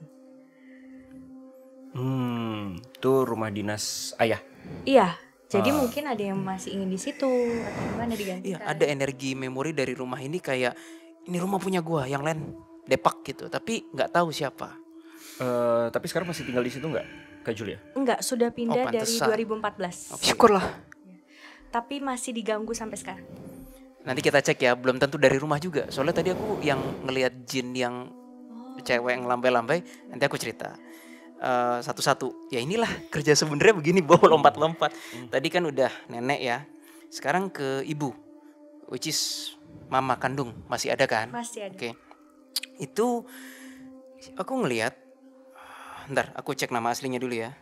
Itu rumah dinas ayah. Iya. Jadi mungkin ada yang masih ingin di situ atau gimana digantikan. Iya, ada energi memori dari rumah ini kayak ini rumah punya gua, yang lain depak gitu. Tapi nggak tahu siapa. Tapi sekarang masih tinggal di situ nggak, Kak Julia? Enggak, sudah pindah dari pantesan. 2014. Oke. Syukurlah. Tapi masih diganggu sampai sekarang. Nanti kita cek ya, belum tentu dari rumah juga. Soalnya tadi aku yang ngelihat jin yang cewek yang lambai-lambai, nanti aku cerita satu-satu. Ya inilah kerja sebenarnya begini, bawa lompat-lompat. Tadi kan udah nenek ya, sekarang ke ibu, which is mama kandung, masih ada kan? Masih ada. Oke, itu aku ngelihat. Ntar aku cek nama aslinya dulu ya.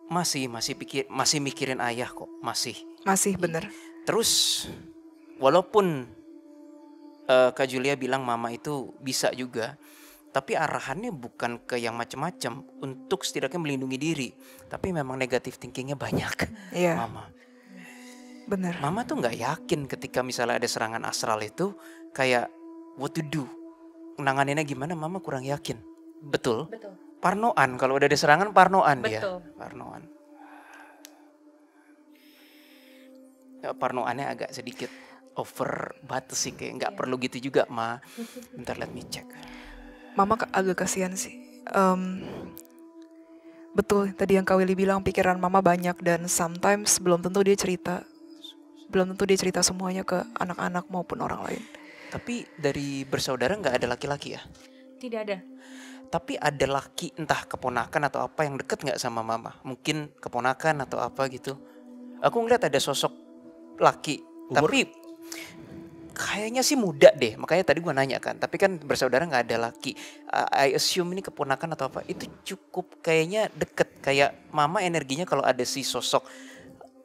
Masih mikirin ayah kok, masih. Masih bener. Terus walaupun Kak Julia bilang mama itu bisa juga, tapi arahannya bukan ke yang macam-macam untuk setidaknya melindungi diri, tapi memang negatif thinkingnya banyak. Iya. Mama. Bener. Mama tuh nggak yakin ketika misalnya ada serangan astral itu kayak what to do, nanganinnya gimana, mama kurang yakin. Betul. Betul. Parnoan, kalau udah ada serangan parnoan dia. Betul. Parnoan. Ya, parnoannya agak sedikit over batas sih, kayak nggak perlu gitu juga, Ma. Bentar, let me check. Mama agak kasihan sih. Betul tadi yang Kak Willy bilang, pikiran mama banyak dan sometimes belum tentu dia cerita semuanya ke anak-anak maupun orang lain. Tapi dari bersaudara nggak ada laki-laki ya? Tidak ada. Tapi ada laki, entah keponakan atau apa, yang deket nggak sama mama? Mungkin keponakan atau apa gitu. Aku ngeliat ada sosok laki, tapi kayaknya sih muda deh. Makanya tadi gua nanya kan. Tapi kan bersaudara nggak ada laki. I assume ini keponakan atau apa. Itu cukup kayaknya deket. Kayak mama energinya kalau ada si sosok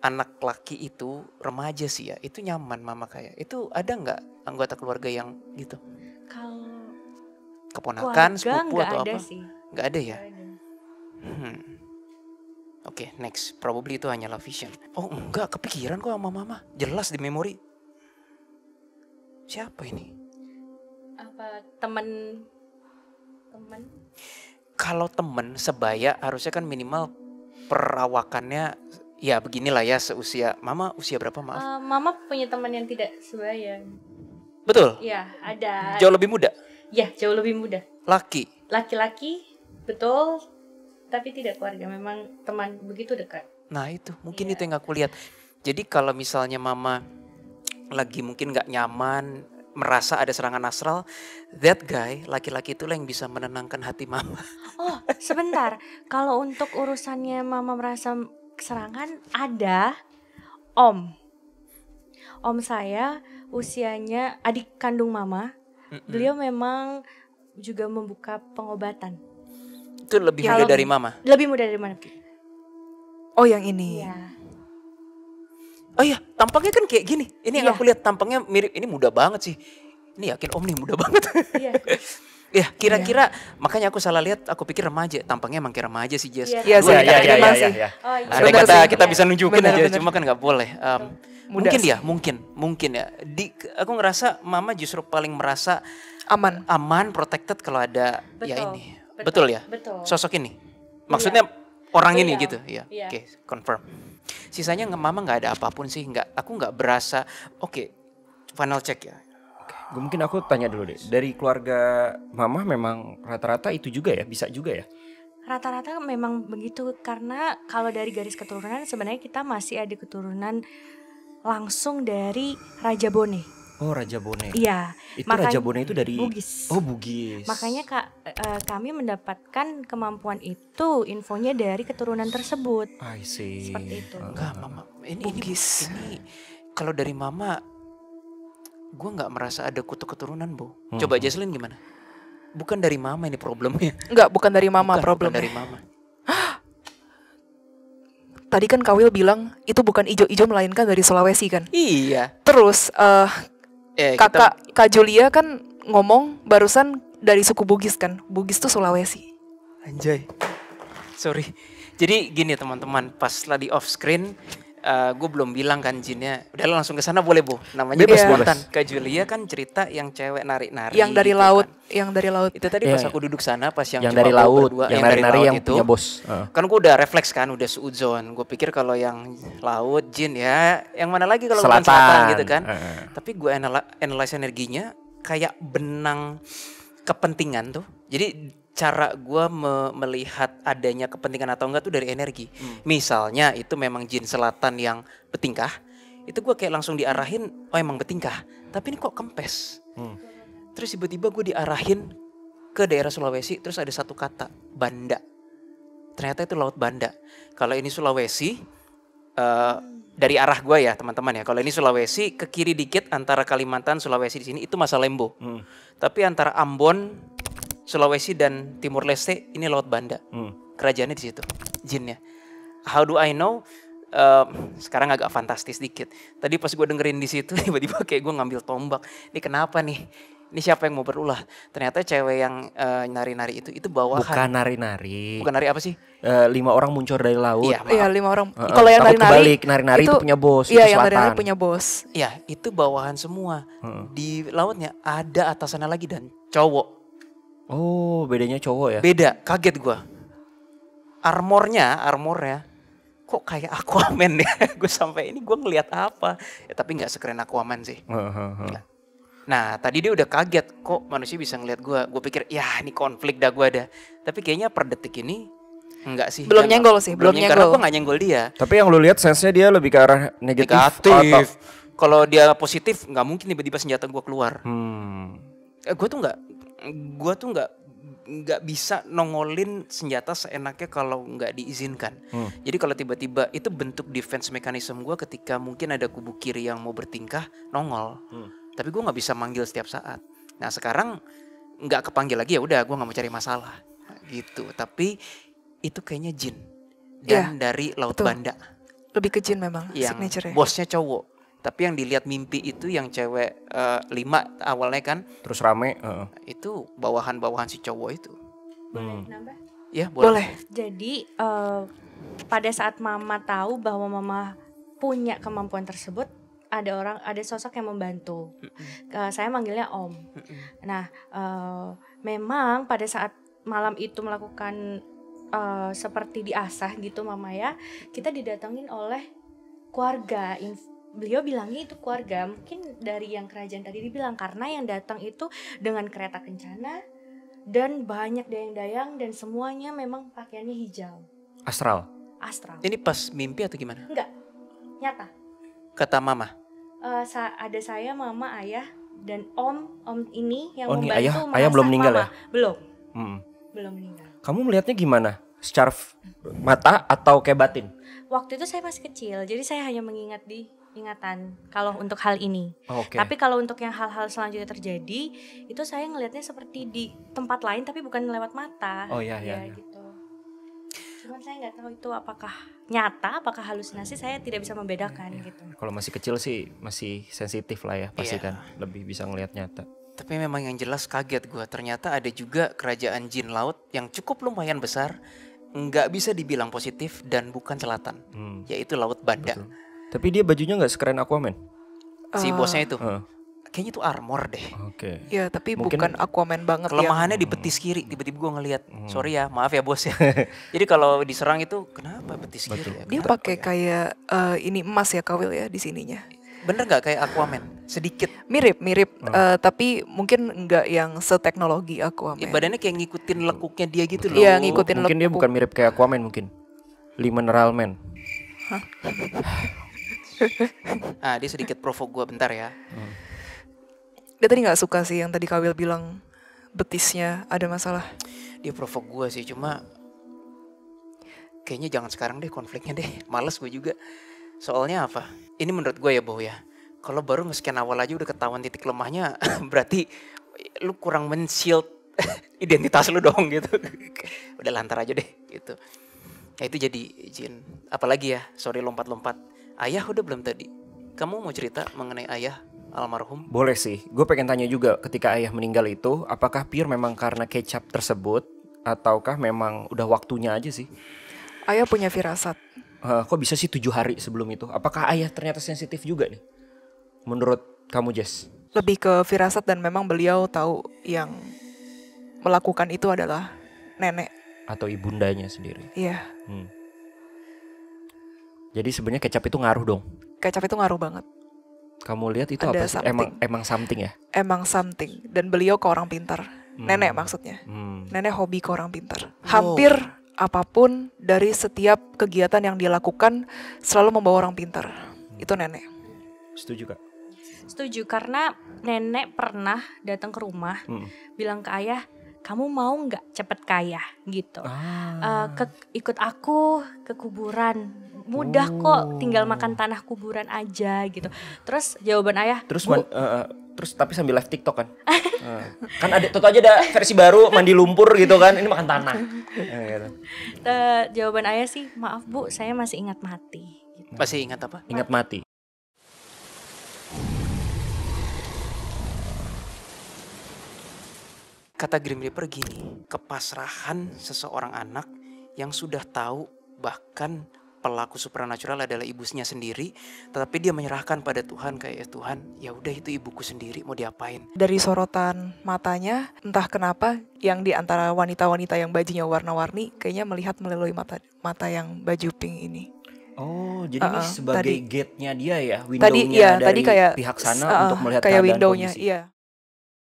anak laki itu remaja sih ya. Itu nyaman mama kayak. Itu ada nggak anggota keluarga yang gitu? Kalau Keponakan, keluarga sepupu nggak atau ada apa? sih. Nggak ada ya? Nggak ada. Oke, next. Probably itu hanyalah vision. Oh enggak, kepikiran kok sama mama. Jelas di memori. Siapa ini? Apa teman? Kalau temen sebaya harusnya kan minimal perawakannya ya beginilah ya, seusia. Mama usia berapa, maaf? Mama punya teman yang tidak sebaya. Betul? Ya, ada. Jauh lebih muda? Ya, jauh lebih muda. Laki? Laki-laki, betul. Tapi tidak keluarga, memang teman begitu dekat. Nah itu, mungkin Iya. itu yang aku lihat. Jadi kalau misalnya mama lagi mungkin gak nyaman, merasa ada serangan astral, that guy, laki-laki itulah yang bisa menenangkan hati mama. Oh, sebentar. Kalau untuk urusannya mama merasa serangan, ada om. Om saya usianya adik kandung mama. Beliau memang juga membuka pengobatan. Itu lebih Kalau- muda dari mama. Lebih muda dari mana? Oh yang ini. Iya. Oh iya, tampangnya kan kayak gini. Ini yang Iya. aku lihat tampangnya mirip. Ini muda banget sih. Ini yakin om nih muda banget. Iya. Ya kira-kira makanya aku salah lihat. Aku pikir remaja. Tampangnya emang kayak remaja sih, Jess. Iya, Iya Dua sih, ya, iya, ya, iya, ya. iya. Oh, iya. Ada Benar kata sih. kita bisa nunjukin Benar, aja, benar. cuma kan nggak boleh. Muda Mungkin sih. ya, mungkin ya. Aku ngerasa mama justru paling merasa Aman. aman, protected kalau ada ya Betul, ini. Betul ya? Betul. Sosok ini. Maksudnya orang ini Beliau. gitu, ya. Iya. Oke, confirm. Sisanya mama nggak ada apapun sih, aku nggak berasa. Oke, final check ya. Mungkin aku tanya dulu deh. Dari keluarga mama memang rata-rata itu juga ya? Bisa juga ya? Rata-rata memang begitu, karena kalau dari garis keturunan sebenarnya kita masih ada keturunan langsung dari Raja Bone. Oh, Raja Bone. Iya. Itu makanya- Raja Bone itu dari Bugis. Oh, Bugis. Makanya kami mendapatkan kemampuan itu, infonya dari keturunan tersebut. I see. Seperti itu. Enggak, mama. Ini Bugis. kalau dari mama, gue nggak merasa ada kutu keturunan, Bu. Coba Jesslyn gimana? Bukan dari mama ini problemnya. Enggak, bukan dari mama Bukan problemnya. dari mama. Tadi kan Kak Will bilang itu bukan ijo-ijo melainkan dari Sulawesi kan. Iya. Terus Kita, Kak Julia kan ngomong barusan dari suku Bugis kan. Bugis tuh Sulawesi. anjay. Sorry. Jadi gini teman-teman, pas lagi off screen, gue belum bilang kan jinnya. Udah langsung ke sana boleh, Bu. Namanya Bebas, spontan. bebas. Kak Julia kan cerita yang cewek nari-nari. Yang dari gitu laut, kan. yang dari laut. Itu tadi Iya, pas iya. aku duduk sana pas yang Yang cuma dari bawa laut, berdua, yang dari nari-nari laut yang itu. punya bos. Kan gue udah refleks kan, udah suudzon. Gue pikir kalau yang laut, jin ya, yang mana lagi kalau bukan selatan gitu kan. Tapi gue analyze energinya kayak benang kepentingan tuh. Jadi cara gue melihat adanya kepentingan atau enggak tuh dari energi. Misalnya itu memang jin selatan yang bertingkah, itu gue kayak langsung diarahin, oh emang bertingkah. Tapi ini kok kempes. Terus tiba-tiba gue diarahin ke daerah Sulawesi, terus ada satu kata, Banda. Ternyata itu Laut Banda. Kalau ini Sulawesi, dari arah gue ya teman-teman ya. Kalau ini Sulawesi, ke kiri dikit antara Kalimantan, Sulawesi di sini itu Masalembo. Tapi antara Ambon, Sulawesi dan Timur Leste ini Laut Banda. Kerajaannya di situ, jinnya. How do I know? Sekarang agak fantastis dikit. Tadi pas gue dengerin di situ tiba-tiba kayak gue ngambil tombak. Ini kenapa nih? Ini siapa yang mau berulah? Ternyata cewek yang nari-nari itu bawahan. Bukan nari-nari. Bukan nari apa sih? 5 orang muncul dari laut. Iya, Iya, maaf. 5 orang. Heeh, Kalau yang takut nari-nari, kebalik, nari-nari itu punya bos, Iya, itu yang nari-nari selatan. punya bos. Iya, itu bawahan semua. Di lautnya ada atasannya lagi dan cowok. Oh, bedanya cowok ya? Beda, kaget gua. Armornya kok kayak Aquaman ya. Gue sampai ini gue ngelihat apa? Ya, tapi nggak sekeren Aquaman sih. Nggak. Nah, tadi dia udah kaget kok manusia bisa ngelihat gue. Gue pikir ya ini konflik dah gue ada. Tapi kayaknya per detik ini enggak sih. Belum Dia nyenggol nggak- sih, belum belum nyenggol. Karena nyenggol. gue nggak nyenggol dia. Tapi yang lu lihat sense-nya dia lebih ke arah negatif. Negatif. Kalau dia positif nggak mungkin tiba-tiba senjata gue keluar. Gue tuh nggak bisa nongolin senjata seenaknya kalau nggak diizinkan. Jadi kalau tiba-tiba itu bentuk defense mechanism gue ketika mungkin ada kubu kiri yang mau bertingkah nongol. Tapi gue nggak bisa manggil setiap saat. Nah sekarang nggak kepanggil lagi ya udah gue nggak mau cari masalah gitu. Tapi itu kayaknya jin dan dari Laut betul. Banda Lebih ke jin memang yang signature-nya. bosnya cowok. Tapi yang dilihat mimpi itu yang cewek 5 awalnya kan Terus rame. itu bawahan-bawahan si cowok itu. Boleh nambah? Ya boleh. Jadi pada saat mama tahu bahwa mama punya kemampuan tersebut, ada sosok yang membantu. Saya manggilnya Om. Nah, memang pada saat malam itu melakukan seperti diasah gitu mama ya, kita didatengin oleh keluarga. Beliau bilangnya itu keluarga, mungkin dari yang kerajaan tadi dibilang, karena yang datang itu dengan kereta kencana dan banyak dayang-dayang dan semuanya memang pakaiannya hijau. Astral. Astral. Ini pas mimpi atau gimana? Enggak, nyata. Kata mama. Ada saya, mama, ayah, dan om ini yang Oh, ini membantu ayah belum mengasah meninggal mama. ya? Belum meninggal. Kamu melihatnya gimana? Secara mata atau kayak batin? Waktu itu saya masih kecil, jadi saya hanya mengingat di ingatan kalau untuk hal ini. Oke. Tapi kalau untuk yang hal-hal selanjutnya terjadi, itu saya ngelihatnya seperti di tempat lain tapi bukan lewat mata. Oh, iya. Gitu. Cuman saya nggak tahu itu apakah nyata, apakah halusinasi, saya tidak bisa membedakan gitu. Kalau masih kecil sih masih sensitif lah ya, pasti Iya. kan lebih bisa ngelihat nyata. Tapi memang yang jelas kaget gue. Ternyata ada juga kerajaan jin laut yang cukup lumayan besar. Nggak bisa dibilang positif dan bukan selatan. Yaitu Laut Banda. Betul. Tapi dia bajunya nggak sekeren Aquaman. Si bosnya itu. Heeh. Kayaknya itu armor deh. Oke. Ya, tapi Mungkin bukan Aquaman banget ya. Kelemahannya di betis kiri. Tiba-tiba gue ngeliat. Sorry ya, maaf ya bos ya. Jadi kalau diserang itu kenapa betis kiri ya? Dia Kenapa pakai ya? kayak ini emas ya Kawil ya di sininya. Bener nggak kayak Aquaman? Sedikit. Mirip, tapi mungkin nggak yang seteknologi Aquaman. Badannya kayak ngikutin lekuknya dia gitu loh. Iya, ngikutin Mungkin dia lekuk. bukan mirip kayak Aquaman mungkin. Mineral Man. Dia sedikit provok gue bentar ya. Dia tadi nggak suka sih yang tadi Kawil bilang betisnya ada masalah. Dia provok gue sih, cuma kayaknya jangan sekarang deh konfliknya deh. Males gue juga. Soalnya apa? Ini menurut gue ya Bow ya. Kalau baru nge-scan awal aja udah ketahuan titik lemahnya, berarti lu kurang men-shield identitas lu dong gitu. Udah lantar aja deh gitu. Ya itu jadi izin. Apalagi ya, sorry lompat-lompat. Ayah udah belum tadi? Kamu mau cerita mengenai ayah almarhum? Boleh sih. Gue pengen tanya juga ketika ayah meninggal itu, apakah pure memang karena kecap tersebut ataukah memang udah waktunya aja sih? Ayah punya firasat. Kok bisa sih 7 hari sebelum itu? Apakah ayah ternyata sensitif juga nih? Menurut kamu, Jess? Lebih ke firasat dan memang beliau tahu yang melakukan itu adalah nenek. Atau ibundanya sendiri? Iya. Jadi sebenarnya kecap itu ngaruh dong? Kecap itu ngaruh banget. Kamu lihat itu Ada apa sih? something. Emang something ya? Emang something. Dan beliau ke orang pintar. Nenek maksudnya. Nenek hobi ke orang pintar. Hampir apapun dari setiap kegiatan yang dia lakukan selalu membawa orang pintar. Itu nenek. Setuju, Kak? Setuju, karena nenek pernah datang ke rumah, bilang ke ayah, kamu mau nggak cepet kaya gitu. Ikut aku ke kuburan, mudah kok, tinggal makan tanah kuburan aja gitu. Terus jawaban ayah, Terus tapi sambil live TikTok kan? Kan ada tentu aja ada versi baru mandi lumpur gitu kan? Ini makan tanah. Gitu. Jawaban ayah sih, maaf Bu, saya masih ingat mati. Gitu. Masih ingat apa? Ingat mati. Kata Grim Reaper gini, kepasrahan seseorang anak yang sudah tahu bahkan pelaku supernatural adalah ibunya sendiri, tetapi dia menyerahkan pada Tuhan kayak Tuhan, ya udah itu ibuku sendiri, mau diapain? Dari sorotan matanya, entah kenapa yang di antara wanita-wanita yang bajunya warna-warni kayaknya melihat melalui mata yang baju pink ini. Oh, jadi ini sebagai tadi- gate-nya dia ya, Tadi window-nya dari tadi kayak pihak sana untuk melihat kayak keadaan window-nya, kondisi. iya.